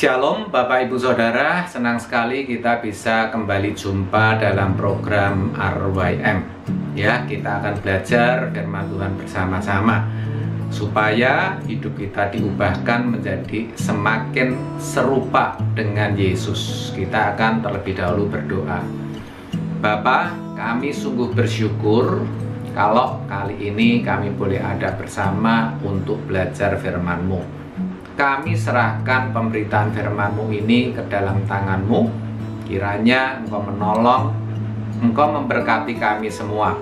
Shalom Bapak Ibu Saudara, senang sekali kita bisa kembali jumpa dalam program RYM. Ya, kita akan belajar firman Tuhan bersama-sama supaya hidup kita diubahkan menjadi semakin serupa dengan Yesus. Kita akan terlebih dahulu berdoa. Bapa, kami sungguh bersyukur kalau kali ini kami boleh ada bersama untuk belajar firman-Mu. Kami serahkan pemberitaan firman-Mu ini ke dalam tangan-Mu. Kiranya Engkau menolong, Engkau memberkati kami semua,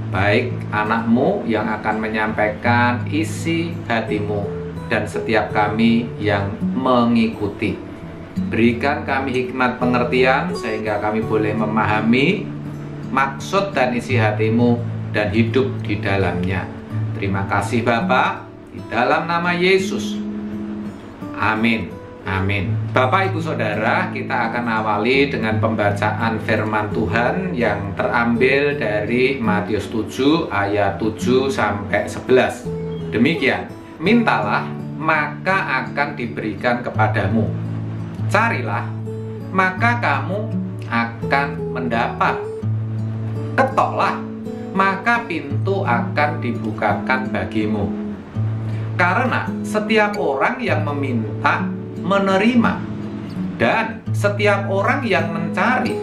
baik anak-Mu yang akan menyampaikan isi hati-Mu dan setiap kami yang mengikuti. Berikan kami hikmat pengertian sehingga kami boleh memahami maksud dan isi hati-Mu dan hidup di dalamnya. Terima kasih Bapa, di dalam nama Yesus. Amin. Amin. Bapak Ibu Saudara, kita akan awali dengan pembacaan firman Tuhan yang terambil dari Matius 7 ayat 7 sampai 11. Demikian, mintalah maka akan diberikan kepadamu. Carilah maka kamu akan mendapat. Ketoklah maka pintu akan dibukakan bagimu. Karena setiap orang yang meminta, menerima. Dan setiap orang yang mencari,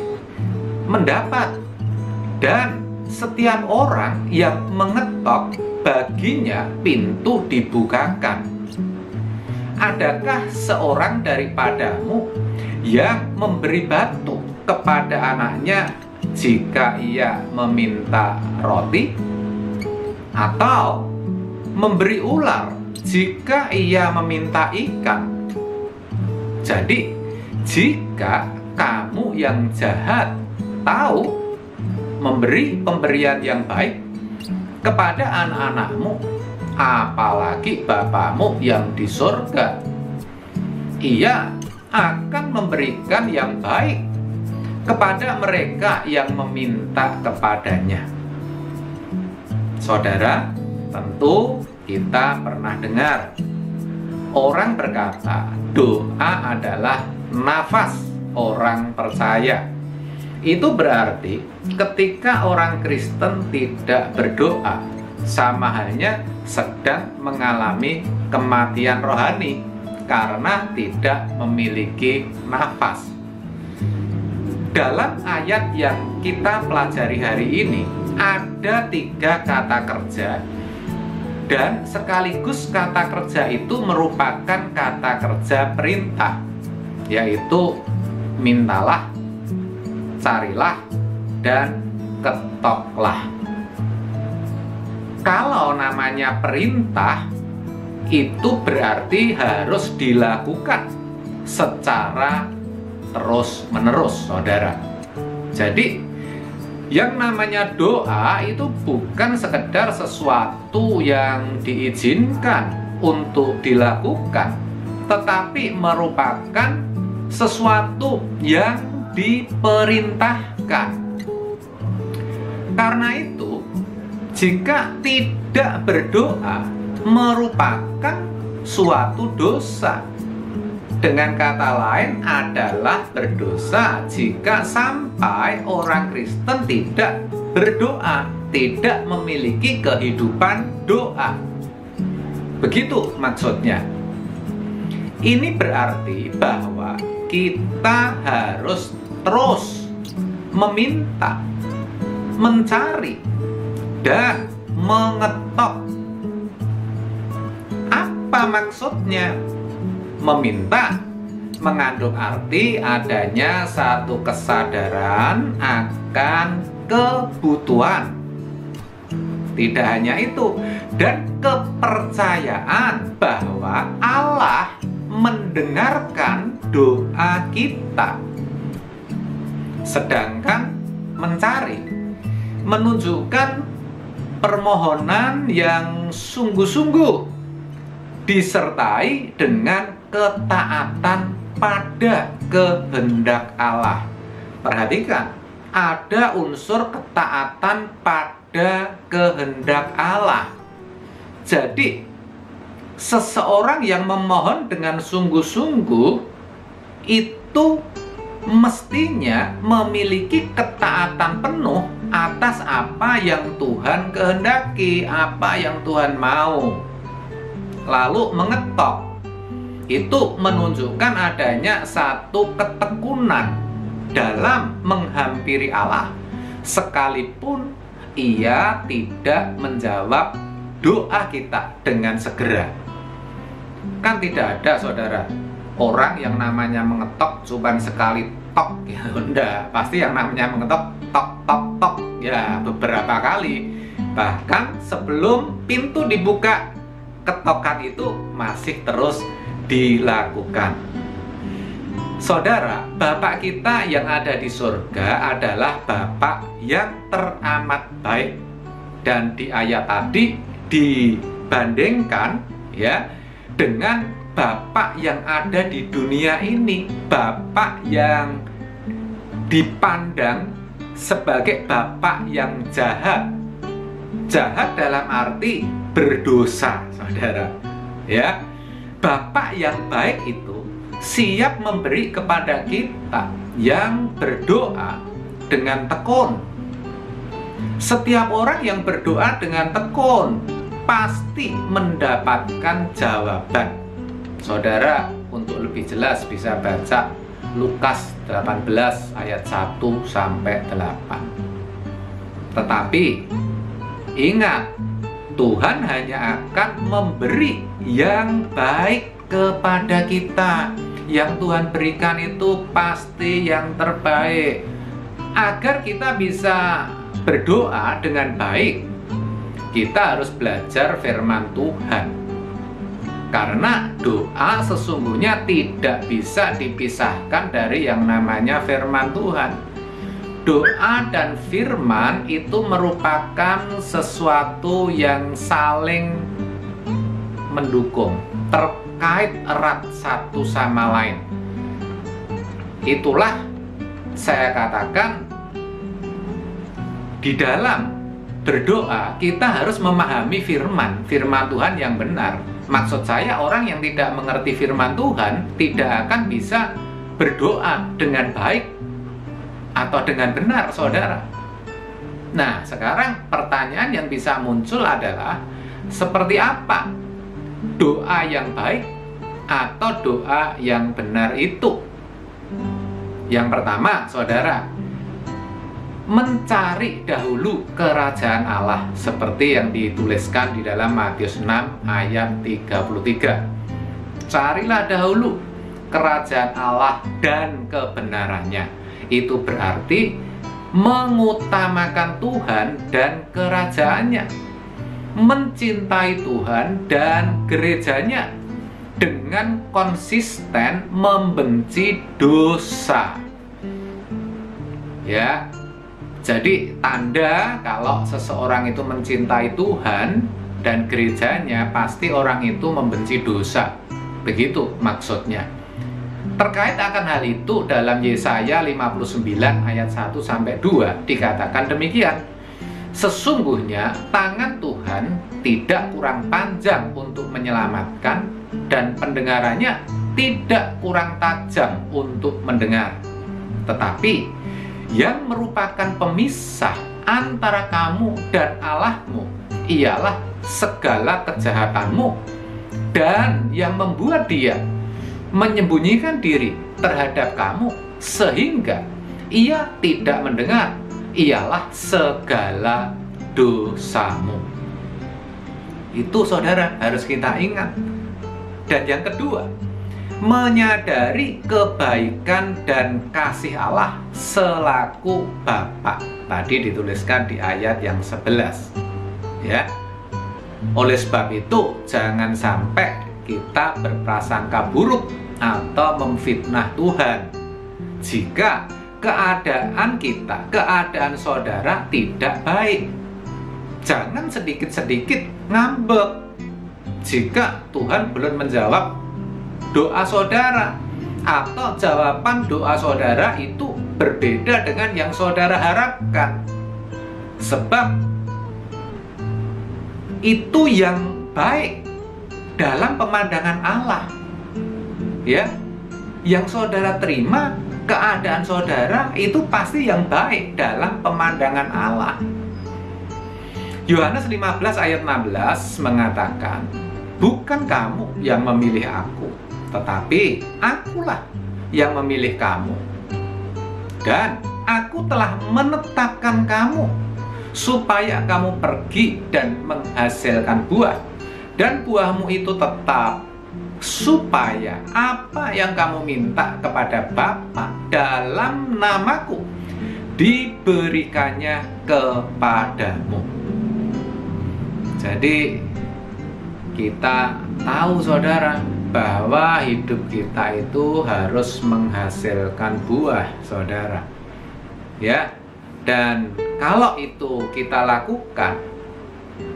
mendapat. Dan setiap orang yang mengetok, baginya pintu dibukakan. Adakah seorang daripadamu yang memberi batu kepada anaknya jika ia meminta roti? Atau memberi ular jika ia meminta ikan? Jadi, jika kamu yang jahat tahu memberi pemberian yang baik kepada anak-anakmu, apalagi Bapamu yang di surga, Ia akan memberikan yang baik kepada mereka yang meminta kepadanya. Saudara, tentu kita pernah dengar orang berkata doa adalah nafas orang percaya. Itu berarti ketika orang Kristen tidak berdoa, sama halnya sedang mengalami kematian rohani karena tidak memiliki nafas. Dalam ayat yang kita pelajari hari ini ada 3 kata kerja. Dan sekaligus kata kerja itu merupakan kata kerja perintah, yaitu mintalah, carilah, dan ketoklah. Kalau namanya perintah, itu berarti harus dilakukan secara terus-menerus, saudara. Jadi, yang namanya doa itu bukan sekedar sesuatu yang diizinkan untuk dilakukan, tetapi merupakan sesuatu yang diperintahkan. Karena itu, jika tidak berdoa merupakan suatu dosa. Dengan kata lain adalah berdosa jika sampai orang Kristen tidak berdoa, tidak memiliki kehidupan doa. Begitu maksudnya. Ini berarti bahwa kita harus terus meminta, mencari, dan mengetok. Apa maksudnya? Meminta mengandung arti adanya satu kesadaran akan kebutuhan. Tidak hanya itu, dan kepercayaan bahwa Allah mendengarkan doa kita. Sedangkan mencari menunjukkan permohonan yang sungguh-sungguh disertai dengan ketaatan pada kehendak Allah. Perhatikan, ada unsur ketaatan pada kehendak Allah. Jadi, seseorang yang memohon dengan sungguh-sungguh itu mestinya memiliki ketaatan penuh atas apa yang Tuhan kehendaki, apa yang Tuhan mau. Lalu mengetok, itu menunjukkan adanya satu ketekunan dalam menghampiri Allah, sekalipun Ia tidak menjawab doa kita dengan segera. Kan tidak ada, saudara, orang yang namanya mengetok cuma sekali tok, ya enggak. Pasti yang namanya mengetok tok tok tok ya beberapa kali. Bahkan sebelum pintu dibuka, ketokan itu masih terus dilakukan. Saudara, Bapak kita yang ada di surga adalah Bapak yang teramat baik. Dan di ayat tadi dibandingkan ya dengan Bapak yang ada di dunia ini, Bapak yang dipandang sebagai Bapak yang jahat. Jahat dalam arti berdosa, saudara. Ya, Bapak yang baik itu siap memberi kepada kita yang berdoa dengan tekun. Setiap orang yang berdoa dengan tekun pasti mendapatkan jawaban. Saudara, untuk lebih jelas bisa baca Lukas 18 ayat 1 sampai 8. Tetapi ingat, Tuhan hanya akan memberi yang baik kepada kita. Yang Tuhan berikan itu pasti yang terbaik. Agar kita bisa berdoa dengan baik, kita harus belajar firman Tuhan. Karena doa sesungguhnya tidak bisa dipisahkan dari yang namanya firman Tuhan. Doa dan firman itu merupakan sesuatu yang saling mendukung, terkait erat satu sama lain. Itulah saya katakan, di dalam berdoa kita harus memahami firman Tuhan yang benar. Maksud saya, orang yang tidak mengerti firman Tuhan tidak akan bisa berdoa dengan baik atau dengan benar, saudara. Nah, sekarang pertanyaan yang bisa muncul adalah, seperti apa doa yang baik atau doa yang benar itu? Yang pertama, saudara, mencari dahulu kerajaan Allah, seperti yang dituliskan di dalam Matius 6 ayat 33. Carilah dahulu kerajaan Allah dan kebenarannya. Itu berarti mengutamakan Tuhan dan kerajaannya, mencintai Tuhan dan gerejanya, dengan konsisten membenci dosa. Ya, jadi tanda kalau seseorang itu mencintai Tuhan dan gerejanya, pasti orang itu membenci dosa. Begitu maksudnya. Terkait akan hal itu, dalam Yesaya 59 ayat 1-2 dikatakan demikian. Sesungguhnya tangan Tuhan tidak kurang panjang untuk menyelamatkan, dan pendengarannya tidak kurang tajam untuk mendengar. Tetapi yang merupakan pemisah antara kamu dan Allahmu ialah segala kejahatanmu, dan yang membuat Dia menyembunyikan diri terhadap kamu sehingga Ia tidak mendengar ialah segala dosamu. Itu, saudara, harus kita ingat. Dan yang kedua, menyadari kebaikan dan kasih Allah selaku Bapa. Tadi dituliskan di ayat yang 11. Ya. Oleh sebab itu, jangan sampai kita berprasangka buruk atau memfitnah Tuhan jika keadaan kita, keadaan saudara tidak baik. Jangan sedikit-sedikit ngambek jika Tuhan belum menjawab doa saudara, atau jawaban doa saudara itu berbeda dengan yang saudara harapkan. Sebab itu yang baik dalam pemandangan Allah. Ya, Yang saudara terima, keadaan saudara itu pasti yang baik dalam pemandangan Allah. Yohanes 15 ayat 16 mengatakan, bukan kamu yang memilih aku, tetapi akulah yang memilih kamu. Dan aku telah menetapkan kamu supaya kamu pergi dan menghasilkan buah, dan buahmu itu tetap, supaya apa yang kamu minta kepada Bapa dalam namaku diberikannya kepadamu. Jadi kita tahu saudara bahwa hidup kita itu harus menghasilkan buah saudara, ya. Dan kalau itu kita lakukan,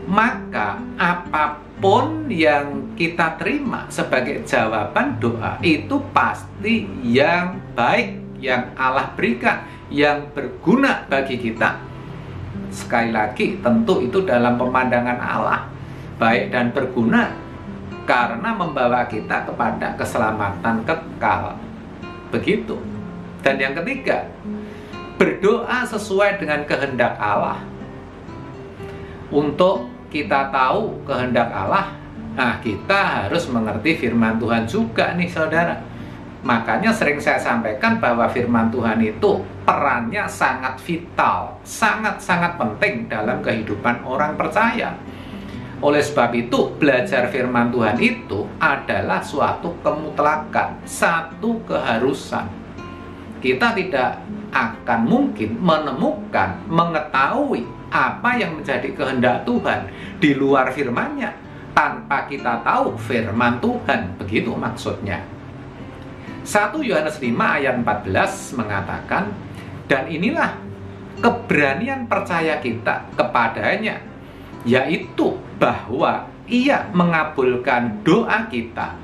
maka apapun yang kita terima sebagai jawaban doa itu pasti yang baik, yang Allah berikan, yang berguna bagi kita. Sekali lagi, tentu itu dalam pemandangan Allah, baik dan berguna karena membawa kita kepada keselamatan kekal. Begitu. Dan yang ketiga, berdoa sesuai dengan kehendak Allah. Untuk kita tahu kehendak Allah, nah kita harus mengerti firman Tuhan juga nih saudara. Makanya sering saya sampaikan bahwa firman Tuhan itu perannya sangat vital, sangat-sangat penting dalam kehidupan orang percaya. Oleh sebab itu, belajar firman Tuhan itu adalah suatu kemutlakan, satu keharusan. Kita tidak akan mungkin menemukan, mengetahui apa yang menjadi kehendak Tuhan di luar firman-Nya tanpa kita tahu firman Tuhan. Begitu maksudnya. 1 Yohanes 5 ayat 14 mengatakan, dan inilah keberanian percaya kita kepadanya, yaitu bahwa Ia mengabulkan doa kita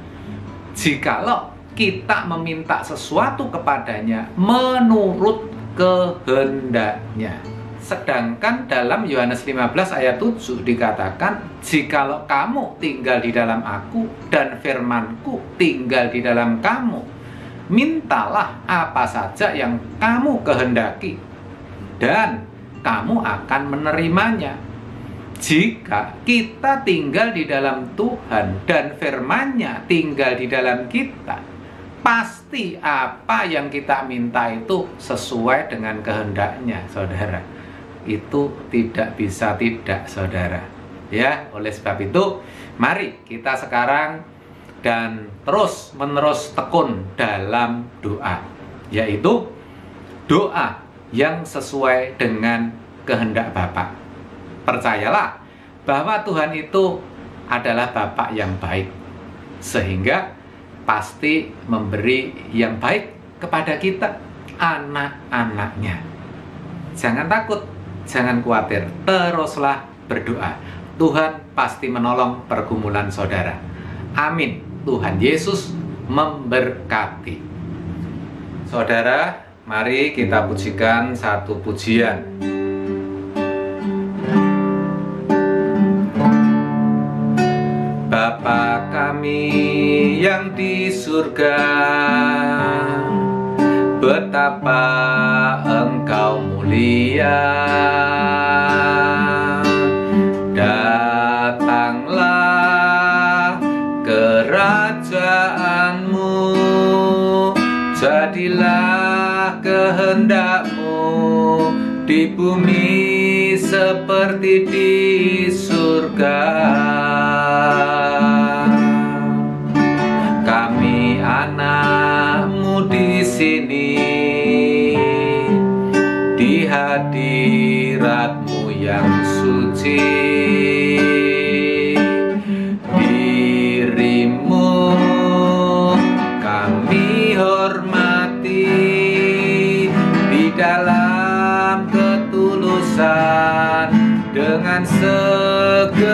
jikalau kita meminta sesuatu kepadanya menurut kehendaknya. Sedangkan dalam Yohanes 15 ayat 7 dikatakan, jikalau kamu tinggal di dalam aku dan firmanku tinggal di dalam kamu, mintalah apa saja yang kamu kehendaki, dan kamu akan menerimanya. Jika kita tinggal di dalam Tuhan dan firman-Nya tinggal di dalam kita, pasti apa yang kita minta itu sesuai dengan kehendak-Nya, saudara. Itu tidak bisa tidak, saudara. Ya, oleh sebab itu, mari kita sekarang dan terus-menerus tekun dalam doa, yaitu doa yang sesuai dengan kehendak Bapa. Percayalah bahwa Tuhan itu adalah Bapa yang baik, sehingga pasti memberi yang baik kepada kita, anak-anaknya. Jangan takut, jangan khawatir, teruslah berdoa. Tuhan pasti menolong pergumulan saudara. Amin. Tuhan Yesus memberkati. Saudara, mari kita pujikan satu pujian. Bapa kami yang di surga, betapa Engkau mulia. Datanglah kerajaanmu, jadilah kehendak-Mu di bumi seperti di surga. Kami anak-Mu di sini, di hadirat-Mu yang suci. Diri-Mu kami hormati di dalam ketulusan dengan segenap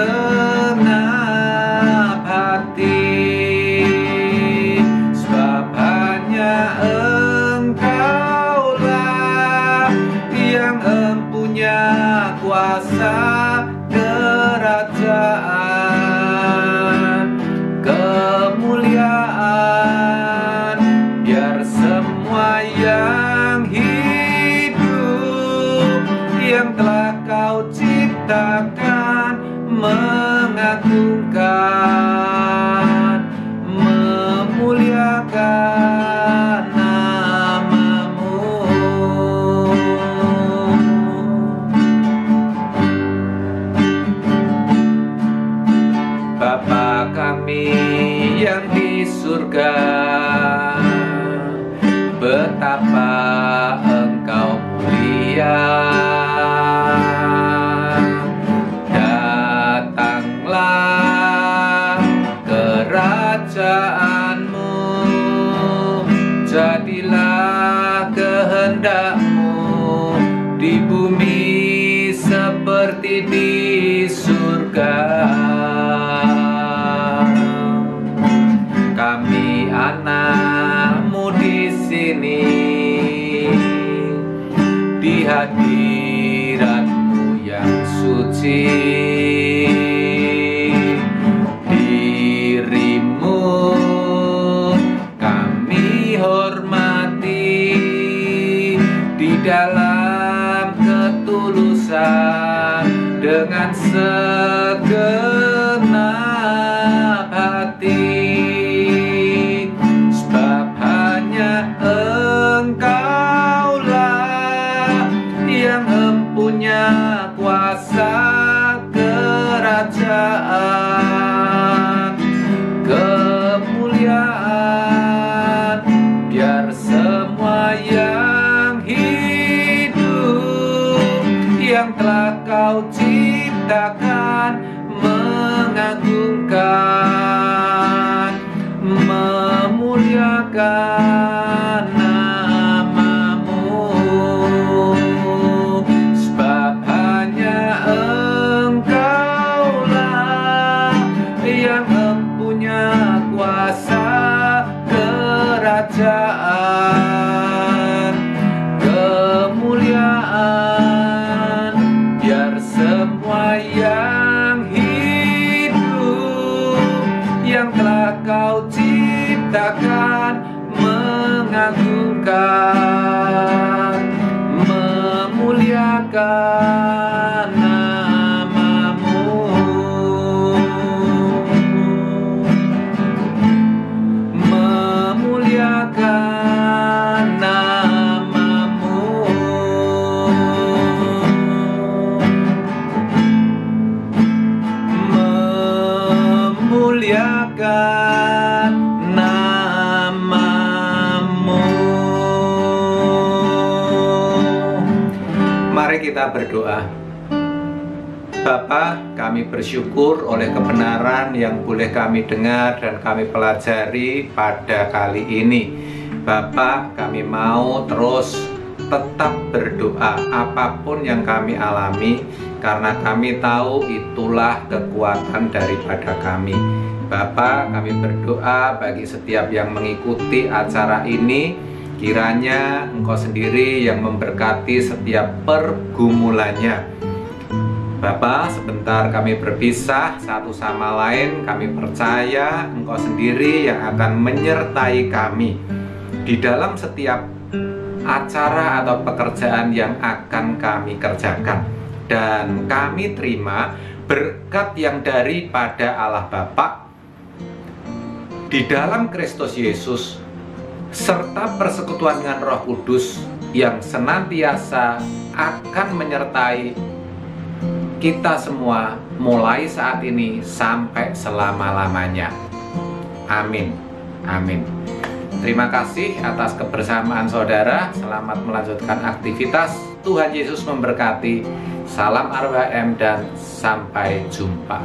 hati, sebab hanya Engkaulah yang empunya kuasa kerajaan kemuliaan, biar jadilah kehendak-Mu di bumi seperti di surga. Kami anak-Mu di sini, di hadirat-Mu yang suci. Diri-Mu kami hormati di dalam ketulusan dengan segenap hati, sebab hanya Engkaulah yang mempunyai kuasa kerajaan, kemuliaan, biar semua yang hidup yang telah Kau ciptakan mengagungkan, memuliakan nama-Mu, sebab hanya Engkaulah yang mempunyai kuasa kerajaan, kemuliaan, biar semua yang hidup yang telah Kau ciptakan mengagungkan, memuliakan nama-Mu, memuliakan nama-Mu, memuliakan nama-Mu. Mari kita berdoa. Bapa, kami bersyukur oleh kebenaran yang boleh kami dengar dan kami pelajari pada kali ini. Bapa, kami mau terus tetap berdoa apapun yang kami alami, karena kami tahu itulah kekuatan daripada kami. Bapa, kami berdoa bagi setiap yang mengikuti acara ini, kiranya Engkau sendiri yang memberkati setiap pergumulannya. Bapa, sebentar kami berpisah satu sama lain, kami percaya Engkau sendiri yang akan menyertai kami di dalam setiap acara atau pekerjaan yang akan kami kerjakan. Dan kami terima berkat yang daripada Allah Bapa di dalam Kristus Yesus, serta persekutuan dengan Roh Kudus yang senantiasa akan menyertai kita semua mulai saat ini sampai selama-lamanya. Amin. Amin. Terima kasih atas kebersamaan saudara. Selamat melanjutkan aktivitas. Tuhan Yesus memberkati. Salam RWM dan sampai jumpa.